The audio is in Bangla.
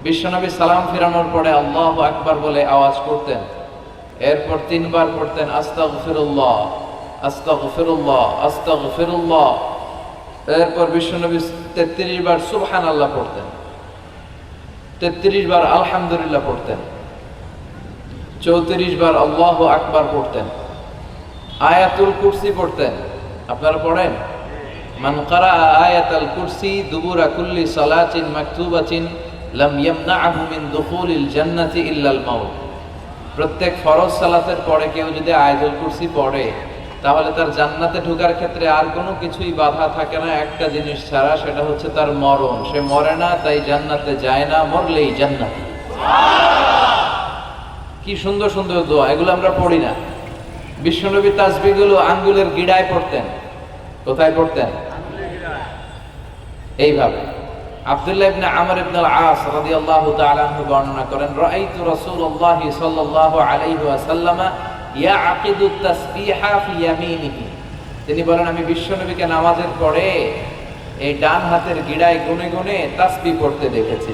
বিশ্বনবী সালাম ফিরানোর পরে আল্লাহু আকবার বলে আওয়াজ করতেন। এরপর 3 বার পড়তেন আস্তাগফিরুল্লাহ আস্তাগফিরুল্লাহ আস্তাগফিরুল্লাহ। এরপর বিশ্বনবী 33 বার সুবহানাল্লাহ পড়তেন, 33 বার আলহামদুলিল্লাহ পড়তেন, 34 বার আল্লাহু আকবার পড়তেন, আয়াতুল কুরসি পড়তেন। আপনারা পড়েন? মান ক্বারা আয়াতাল কুরসি দুবুরা কুল্লি সালাতিন মাকতুবাতিন লাম ইয়ামনাহু মিন দুখুলিল জান্নাতি ইল্লাল মাউত। প্রত্যেক ফরজ সালাতের পরে কেউ যদি আয়াতুল কুরসি পড়ে তাহলে তার জান্নাতে ঢোকার ক্ষেত্রে আর কোনো কিছুই বাধা থাকে না, একটা জিনিস ছাড়া, সেটা হচ্ছে তার মরণ। সে মরে না, তাই জান্নাতে যায় না, মরলেই জান্নাত। কি সুন্দর সুন্দর দোয়া, এগুলো আমরা পড়ি না। বিশ্বনবী তাসবিহগুলো আঙ্গুলের গিড়ায় পড়তেন। কোথায় পড়তেন? এইভাবে। আব্দুল্লাহ ইবনে আমর ইবনে আল-আস রাদিয়াল্লাহু তাআলা আনহু বর্ণনা করেন, রাআইতু রাসূলুল্লাহ সাল্লাল্লাহু আলাইহি ওয়াসাল্লাম ইয়াকিদু তাসবিহা ফি ইয়ামিনিহি। তিনি বলেন, আমি বিশ্বনবীকে নামাজের পরে এই ডান হাতের গিড়ায় গুনে গুনে তাসবিহ পড়তে দেখেছি।